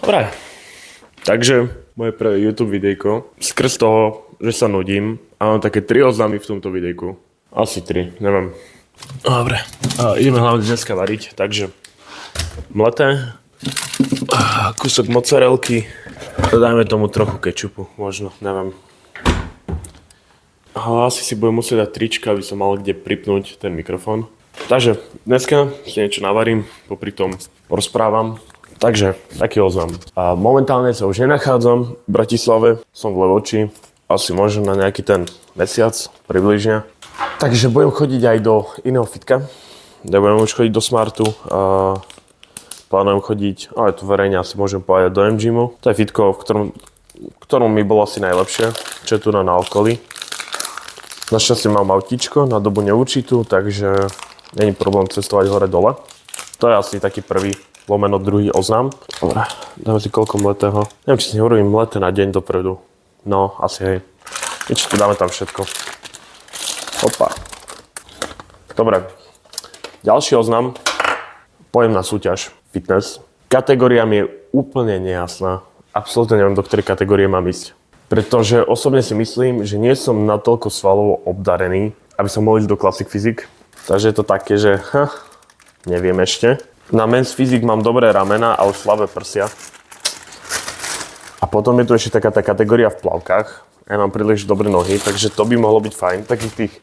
Dobre, takže moje prvé YouTube videjko. Skrz toho, že sa nudím a mám také 3 oznámy v tomto videjku. Asi 3, neviem. Dobre, ideme hlavne dneska variť, takže mleté, kúsok mozzarelky, dajme tomu trochu kečupu, možno, neviem. Asi si budem musieť dať trička, aby som mal kde pripnúť ten mikrofón. Takže dneska si niečo navarím, popri tom rozprávam. Takže, taký oznam. A momentálne sa už nenachádzam v Bratislave, som v Levoči, asi možno na nejaký ten mesiac približne. Takže budem chodiť aj do iného fitka, nebudem už chodiť do Smartu a plánujem chodiť, ale to verejne asi môžem povedať, do M-Gymu. To je fitko, v ktorom mi bolo asi najlepšie, čo je tu na okolí. Našťastie mám autíčko na dobu neurčitú, takže není problém cestovať hore-dole. To je asi taký prvý lomeno druhý oznám. Dobre, dáme si koľko mletého. Neviem, či si neurobím mleté na deň dopredu. No, asi hej. Niečo tu dáme tam všetko. Opa. Dobre. Ďalší oznám. Pojem na súťaž. Fitness. Kategória mi je úplne nejasná. Absolútne neviem, do ktorej kategórie mám ísť. Pretože osobne si myslím, že nie som natoľko svalovo obdarený, aby som mohol ísť do Classic Physique. Takže je to také, že neviem ešte. Na Men's Physique mám dobré ramena a už slabé prsia. A potom je tu ešte taká tá kategória v plavkách. Ja mám príliš dobré nohy, takže to by mohlo byť fajn v takých tých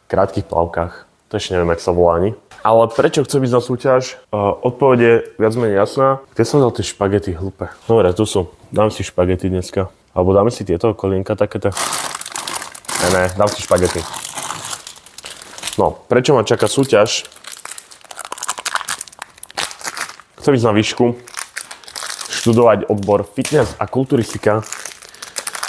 krátkych plavkách. To ešte neviem, jak sa volá ani. Ale prečo chcem ísť na súťaž? Odpoveď je viac menej jasná. Kde som dal tie špagety hlúpe? Dobre, tu sú. Dám si špagety dneska. Alebo dáme si tieto kolienka takéto. Ne, dám si špagety. No, prečo ma čaká súťaž? Chcem ísť na výšku, študovať odbor fitness a kulturistika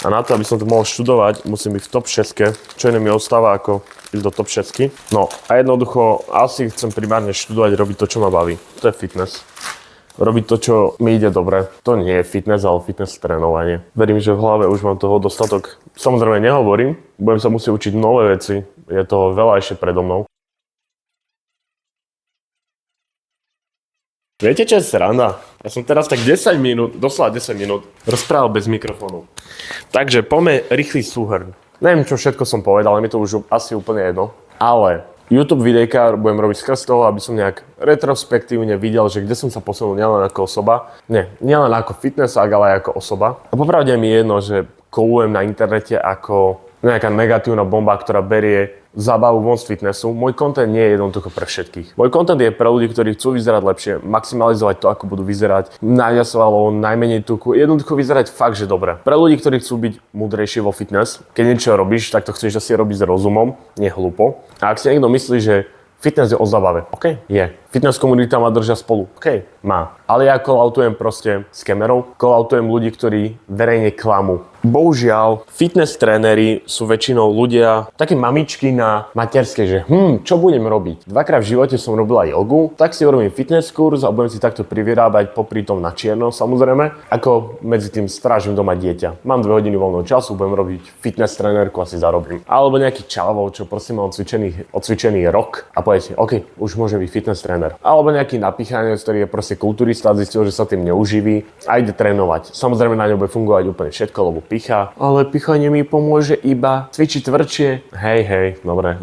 a na to, aby som to mohol študovať, musím byť v top 6, čo iné mi ostáva ako ísť do top 6. No a jednoducho asi chcem primárne študovať, robiť to, čo ma baví. To je fitness. Robiť to, čo mi ide dobre. To nie je fitness, ale fitness trénovanie. Verím, že v hlave už mám toho dostatok. Samozrejme nehovorím, budem sa musieť učiť nové veci. Je toho veľa ešte predo mnou. Viete, čo je sranda? Ja som teraz tak 10 minút, doslova 10 minút, rozprával bez mikrofónu. Takže poďme rýchly súhrn. Neviem, čo všetko som povedal, ale mi to už asi úplne jedno. Ale YouTube videjka budem robiť skrz toho, aby som nejak retrospektívne videl, že kde som sa posunul nielen ako osoba. Nielen ako fitnessák, ale aj ako osoba. A popravde mi je jedno, že kolujem na internete ako nejaká negatívna bomba, ktorá berie zábavu von z fitnessu. Môj content nie je jednoducho pre všetkých. Môj content je pre ľudí, ktorí chcú vyzerať lepšie, maximalizovať to, ako budú vyzerať, najviac svalo, najmenej tuku, jednoducho vyzerať fakt, že dobre. Pre ľudí, ktorí chcú byť múdrejší vo fitness, keď niečo robíš, tak to chceš asi robiť s rozumom, nie hlúpo. A ak si niekto myslí, že fitness je o zábave, OK, je. Fitness komunita ma držia spolu, OK, má. Ale ja call-outujem proste skamerov, call-outujem ľudí, ktorí verejne klamú. Bohužiaľ, fitness tréneri sú väčšinou ľudia, také mamičky na materskej, že čo budem robiť? Dvakrát v živote som robila jogu, tak si urobím fitness kurz a budem si takto privyrábať popri tom na čierno, samozrejme, ako medzi tým strážim doma dieťa. Mám 2 hodiny voľného času, budem robiť fitness trénerku a si zarobím. Alebo nejaký čalvov, čo prosím má odcvičený rok a poviete, OK, už môžem byť fitness tréner. Alebo nejaký napichanec, ktorý je proste kulturista, zistil, že sa tým neuživí a ide trénovať. Samozrejme na ňom bude fungovať úplne všetko, lebo picha, ale pichanie mi pomôže iba cvičiť tvrdšie. Hej, dobre.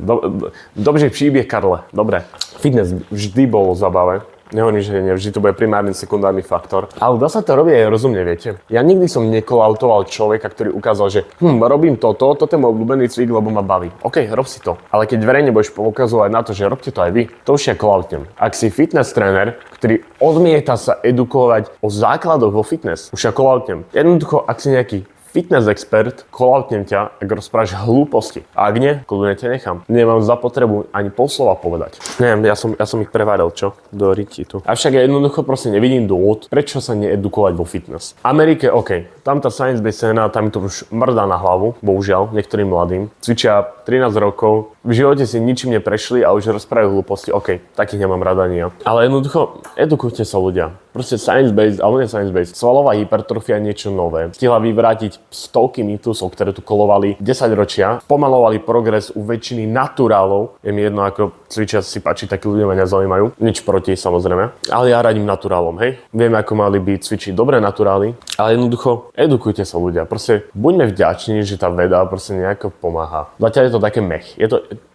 Dobře príbeh, Karle. Dobre. Fitness vždy bol o zabave. Nehovorím, že nevždy to bude primárny, sekundárny faktor. Ale dá sa to robiť aj rozumne, viete. Ja nikdy som nekolautoval človeka, ktorý ukázal, že robím toto je môj obľúbený cvik, lebo ma baví. OK, rob si to. Ale keď verejne budeš poukazovať na to, že robte to aj vy, to už ja kolautnem. Ak si fitness tréner, ktorý odmieta sa edukovať o základoch vo fitness, už ja kolautnem. Jednoducho, ak si nejaký fitness expert, call-outnem ťa, ak rozprávaš hlúposti. A ak nie, kľudne ťa nechám. Nemám za potrebu ani pol slova povedať. Neviem, ja som ich prevaril, čo? Do riti tu. Avšak ja jednoducho proste nevidím dôvod, prečo sa needukovať vo fitness. V Amerike, OK, tam tá science-based scéna, tam mi to už mrdá na hlavu, bohužiaľ, niektorým mladým. Cvičia 13 rokov, v živote si ničím neprešli a už rozprávajú hlúposti, OK, takých nemám rada ani ja. Ale jednoducho, edukujte sa ľudia. Proste science-based, alebo nie science-based, svalová hypertrofia je niečo nové. Stihla vyvrátiť stovky mýtusov, ktoré tu kolovali 10 ročia, pomalovali progres u väčšiny naturálov. Je mi jedno, ako cvičia, si páči, takí ľudia ma nezaujímajú. Nič proti, samozrejme. Ale ja radím naturálom, hej. Vieme, ako mali by cvičiť dobré naturály, ale jednoducho, edukujte sa ľudia. Proste buďme vďační, že tá veda proste nejako pomáha. Zatiaľ je to také mech.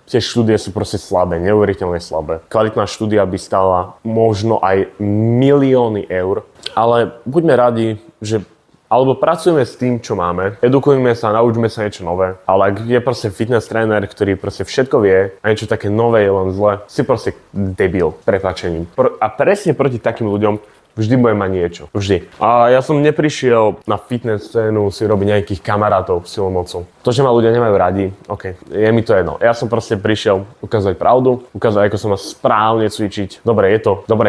Tie štúdie sú proste slabé, neuveriteľne slabé. Kvalitná štúdia by stála možno aj milióny eur, ale buďme radi, že alebo pracujeme s tým, čo máme, edukujeme sa, naučme sa niečo nové, ale ak je proste fitness tréner, ktorý proste všetko vie a niečo také nové je len zle, si proste debil, prepáčením. A presne proti takým ľuďom vždy budem mať niečo. Vždy. A ja som neprišiel na fitness scénu si robiť nejakých kamarátov silou mocou. To, že ma ľudia nemajú radi, OK, je mi to jedno. Ja som proste prišiel ukázať pravdu, ukázať, ako sa má správne cvičiť. Dobre,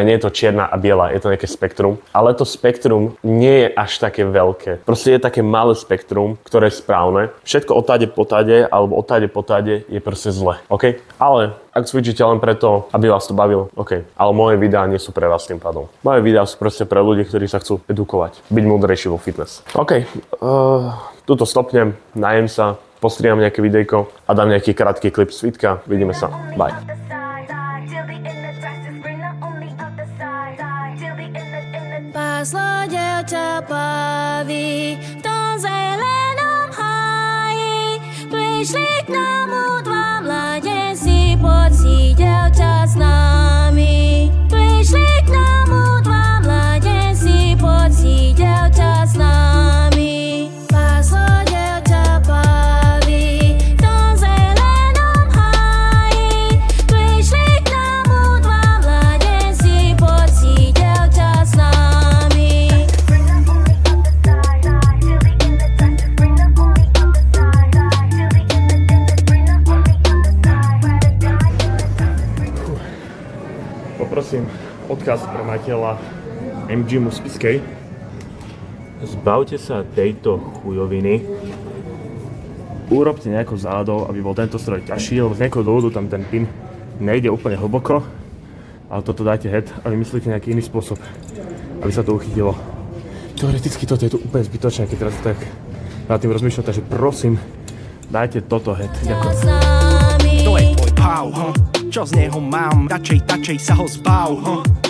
nie je to čierna a biela, je to nejaké spektrum. Ale to spektrum nie je až také veľké. Proste je také malé spektrum, ktoré je správne. Všetko otáde potade, alebo otáde potade je proste zle, OK? Ale ak cvičíte len preto, aby vás to bavilo, OK. Ale moje videá nie sú pre vás tým pádom. Moje videá sú proste pre ľudí, ktorí sa chcú edukovať, byť múdrejší vo fitness. OK, tuto stopnem, najem sa, postriam nejaké videjko a dám nejaký krátky klip svitka. Vidíme sa. Bye. Páslo dievča baví v tom zelenom háji. Prišli k nám dva mladenci, poď si dievča s nami. Prišli k nám dva mladenci, poď si dievča s nami. Páslo dievča baví v tom zelenom háji. Prišli k nám dva mladenci, poď si dievča s nami. Poprosím odkaz pre majiteľa MGMu Spiskej. Zbavte sa tejto chujoviny. Urobte nejako zádol, aby bol tento stroj ťažší, lebo z nejakého dôvodu tam ten pin nejde úplne hlboko. Ale toto dajte head a vymyslíte nejaký iný spôsob, aby sa to uchytilo. Teoreticky toto je tu úplne zbytočné, keď teraz tak nad tým rozmýšľam, takže prosím, dajte toto head. Ďakujem. To je tvoj pau, čo z neho mám, radšej sa ho zbav,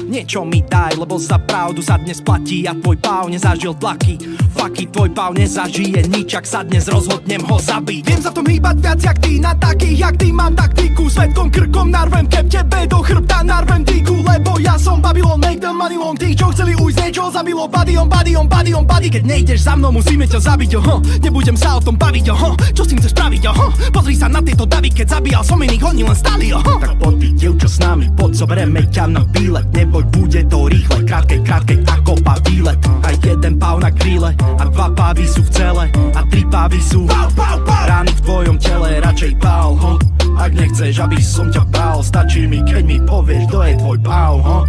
Niečo mi daj, lebo za pravdu sa dnes platí a tvoj pau nezažil tlaky. Fucky, tvoj pau nezažije nič, ak sa dnes rozhodnem ho zabiť. Viem za tom hýbať viac jak ty, na takých jak ty mám taktiku. Svetkom krkom narvem kep tebe do chrbta, narvem díku. Lebo ja som Babylon, make the money long. Tých, čo chceli ujsť, niečo zabilo. Body on body on body on body. Keď nejdeš za mnou, musíme ťa zabiť, Nebudem sa o tom baviť, Čo s tým chceš spraviť, Pozri sa na tieto davy, keď zabíjal som iných, oni len stáli, Tak poď ty, dievča, s nami, poď zoberieme ťa na výlet. Neboj, bude to rýchle, krátkej ako výlet. A jeden pau na kríle, a dva pávy sú v cele, a tri pávy sú rány v tvojom tele, radšej pál, Ak nechceš, aby som ťa bál, stačí mi, keď mi povieš, kto je tvoj pau,